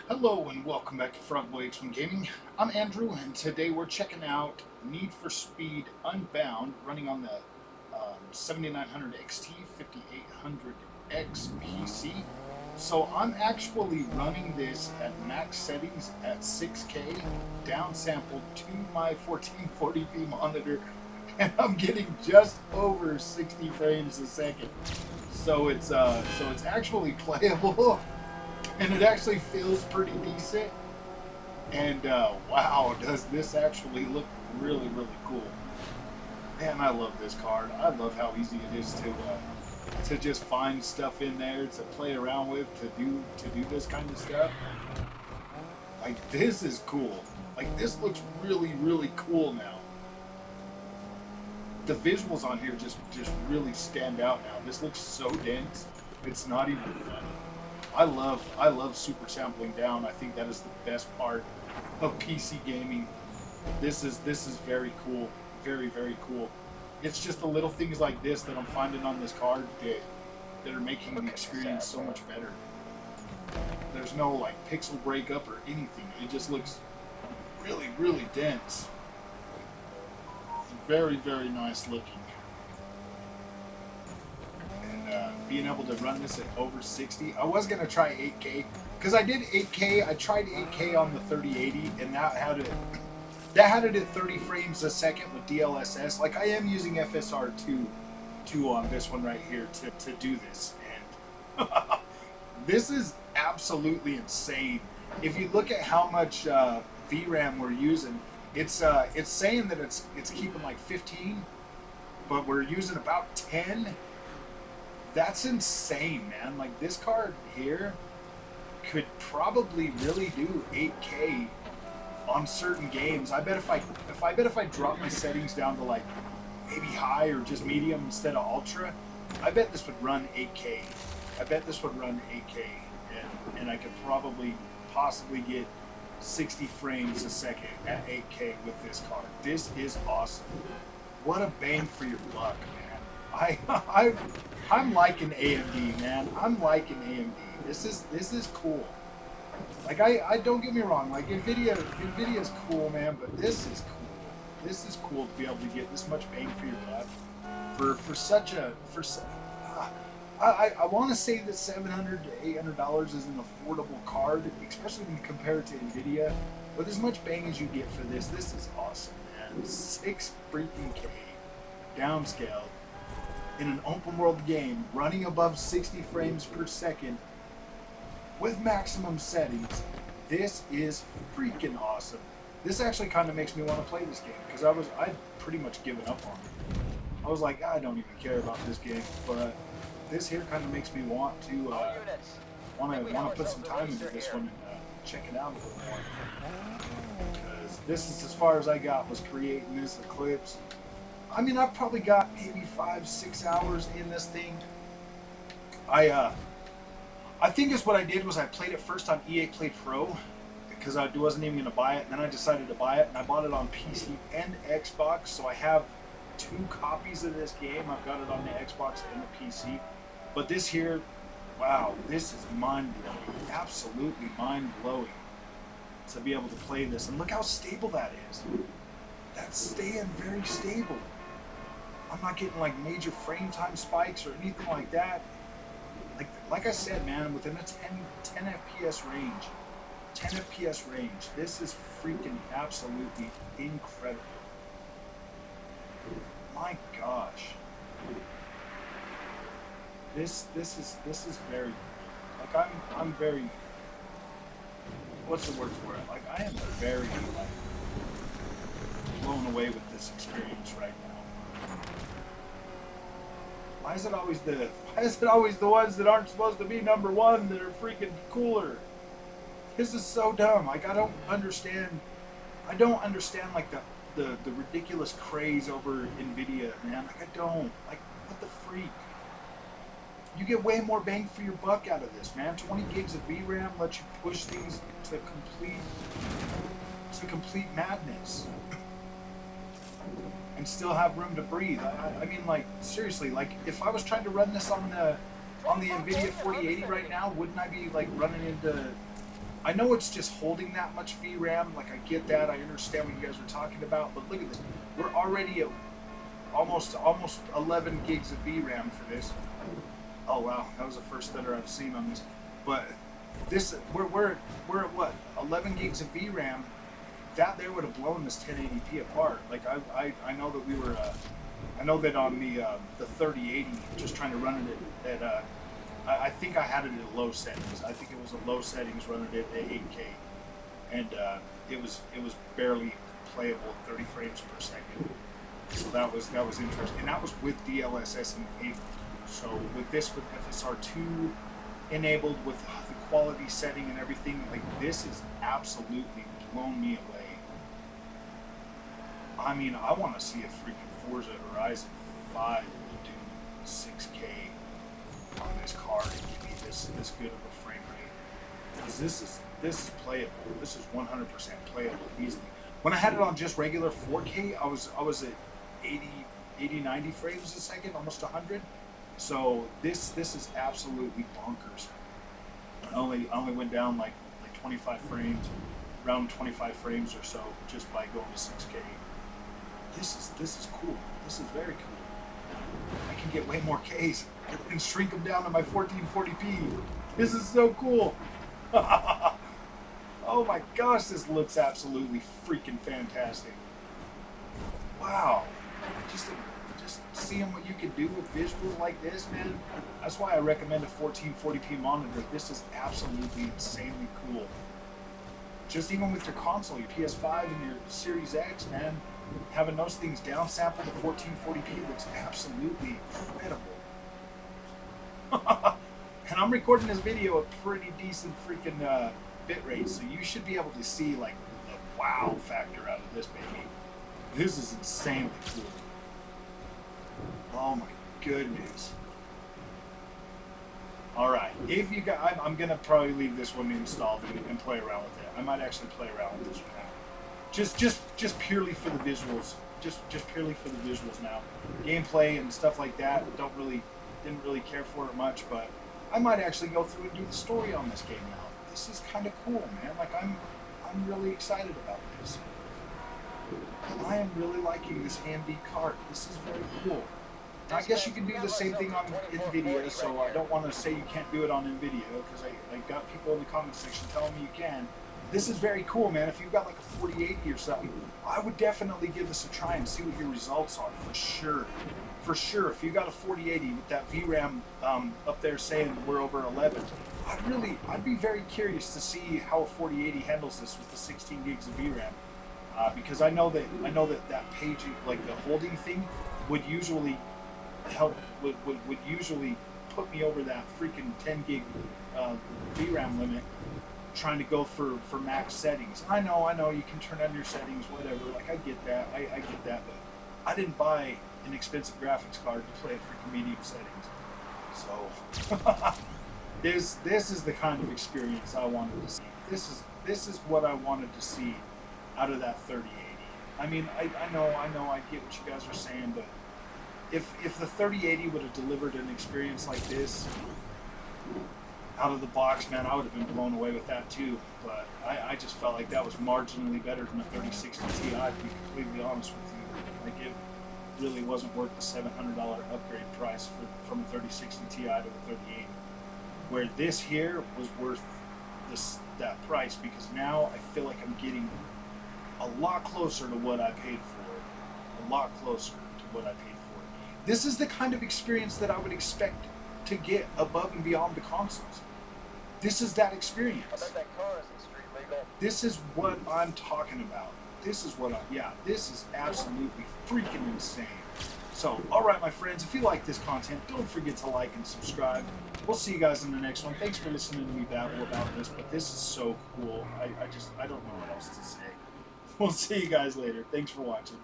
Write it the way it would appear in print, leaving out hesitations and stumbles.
Hello and welcome back to Frogboy X1 Gaming. I'm Andrew, and today we're checking out Need for Speed Unbound, running on the 7900 XT 5800X PC. So I'm actually running this at max settings at 6K, downsampled to my 1440p monitor, and I'm getting just over 60 frames a second. So it's actually playable. And it actually feels pretty decent. And wow, does this actually look really, really cool? Man, I love this card. I love how easy it is to just find stuff in there to play around with to do this kind of stuff. Like this is cool. Like this looks really, really cool now. The visuals on here just really stand out now. This looks so dense. It's not even funny. I love super sampling down. I think that is the best part of PC gaming. This is very cool, very very cool. It's just the little things like this that I'm finding on this card that are making the experience so much better. There's no like pixel breakup or anything. It just looks really really dense. It's very very nice looking. Being able to run this at over 60. I was gonna try 8K because I did 8K. I tried 8K on the 3080, and that had it at 30 frames a second with DLSS. Like I am using FSR2 on this one right here to do this, and this is absolutely insane. If you look at how much VRAM we're using, it's saying that it's keeping like 15, but we're using about 10. That's insane, man. Like this card here could probably really do 8K on certain games. I bet if I drop my settings down to like maybe high or just medium instead of ultra, I bet this would run 8K. I bet this would run 8K, and I could possibly get 60 frames a second at 8K with this card. This is awesome. What a bang for your buck, man. I'm liking AMD, man. I'm liking AMD. This is cool. Like I don't get me wrong. Like Nvidia is cool, man. But this is cool. This is cool to be able to get this much bang for your buck for such a I want to say that $700 to $800 is an affordable card, especially when you compare it to Nvidia. With as much bang as you get for this is awesome, man. 6 freaking K downscaled in an open world game running above 60 frames per second with maximum settings. This is freaking awesome. This actually kind of makes me want to play this game because I'd pretty much given up on it. I was like, I don't even care about this game, but this here kind of makes me want to put some time into this one and check it out a little more. Because this is as far as I got, was creating this Eclipse. I mean, I've probably got maybe 5-6 hours in this thing. I think is what I did was I played it first on EA Play Pro because I wasn't even going to buy it, and then I decided to buy it, and I bought it on PC and Xbox, so I have 2 copies of this game. I've got it on the Xbox and the PC. But this here, wow, this is mind-blowing. Absolutely mind-blowing to be able to play this. And look how stable that is. That's staying very stable. I'm not getting like major frame time spikes or anything like that. Like I said, man, within a 10 FPS range. 10 FPS range. This is freaking absolutely incredible. My gosh. This is very, like I'm very, what's the word for it? Like I am very like blown away with this experience right now. Why is it always the ones that aren't supposed to be number one that are freaking cooler? This is so dumb. Like I don't understand like the ridiculous craze over Nvidia, man. Like I don't. Like what the freak? You get way more bang for your buck out of this, man. 20 gigs of VRAM lets you push things to complete madness. And still have room to breathe. I mean, like seriously, like if I was trying to run this on the Nvidia 4080 right now, wouldn't I be like running into I know it's just holding that much VRAM. Like, I get that. I understand what you guys are talking about. But look at this. We're already at almost 11 gigs of VRAM for this. Oh wow, that was the first stutter I've seen on this. But this, we're at what, 11 gigs of VRAM. That there would have blown this 1080p apart. Like, I know that we were, I know that on the 3080, just trying to run it at I think I had it at low settings. I think it was a low settings running it at 8K, and it was barely playable at 30 frames per second. So that was interesting, and that was with DLSS enabled. So with this, with FSR2 enabled, with the quality setting and everything, like, this has absolutely blown me away. I mean, I want to see a freaking Forza Horizon 5 do 6K on this card and give me this good of a frame rate. Because this is playable. This is 100% playable easily. When I had it on just regular 4K, I was at 80, 90 frames a second, almost 100. So this is absolutely bonkers. I only went down like 25 frames, around 25 frames or so, just by going to 6K. This is cool. This is very cool. I can get way more Ks and shrink them down to my 1440p. This is so cool. Oh my gosh, this looks absolutely freaking fantastic. Wow. Just seeing what you can do with visuals like this, man. That's why I recommend a 1440p monitor. This is absolutely insanely cool. Just even with your console, your PS5 and your Series X, man, having those things downsampled to 1440p looks absolutely incredible. And I'm recording this video at pretty decent freaking bitrate, so you should be able to see like the wow factor out of this baby. This is insanely cool. Oh my goodness. Alright, if you got, I'm gonna probably leave this one installed and play around with it. I might actually play around with this one now. Just purely for the visuals. Just purely for the visuals now. Gameplay and stuff like that, didn't really care for it much, but I might actually go through and do the story on this game now. This is kind of cool, man. Like, I'm really excited about this. I am really liking this AMD card. This is very cool. Now, I guess you can do the same thing on Nvidia, so I don't want to say you can't do it on Nvidia, because I got people in the comment section telling me you can. This is very cool, man. If you've got like a 4080 or something, I would definitely give this a try and see what your results are, for sure. For sure, if you got a 4080 with that VRAM up there saying we're over 11, I'd be very curious to see how a 4080 handles this with the 16 gigs of VRAM. Because I know that paging, like the holding thing, would usually would usually put me over that freaking 10 gig VRAM limit, trying to go for max settings. I know you can turn on your settings, whatever. Like, I get that, I get that, but I didn't buy an expensive graphics card to play at freaking medium settings. So this is the kind of experience I wanted to see. This is what I wanted to see out of that 3080. I mean, I know, I get what you guys are saying, but if the 3080 would have delivered an experience like this out of the box, man, I would have been blown away with that too. But I just felt like that was marginally better than a 3060 Ti, to be completely honest with you. Like, it really wasn't worth the $700 upgrade price from a 3060 Ti to a 3080. Where this here was worth that price, because now I feel like I'm getting a lot closer to what I paid for it. A lot closer to what I paid for it. This is the kind of experience that I would expect to get above and beyond the consoles. This is that experience. I bet that car isn't street legal. This is what I'm talking about. This is absolutely freaking insane. So, alright my friends, if you like this content, don't forget to like and subscribe. We'll see you guys in the next one. Thanks for listening to me babble about this, but this is so cool. I don't know what else to say. We'll see you guys later. Thanks for watching.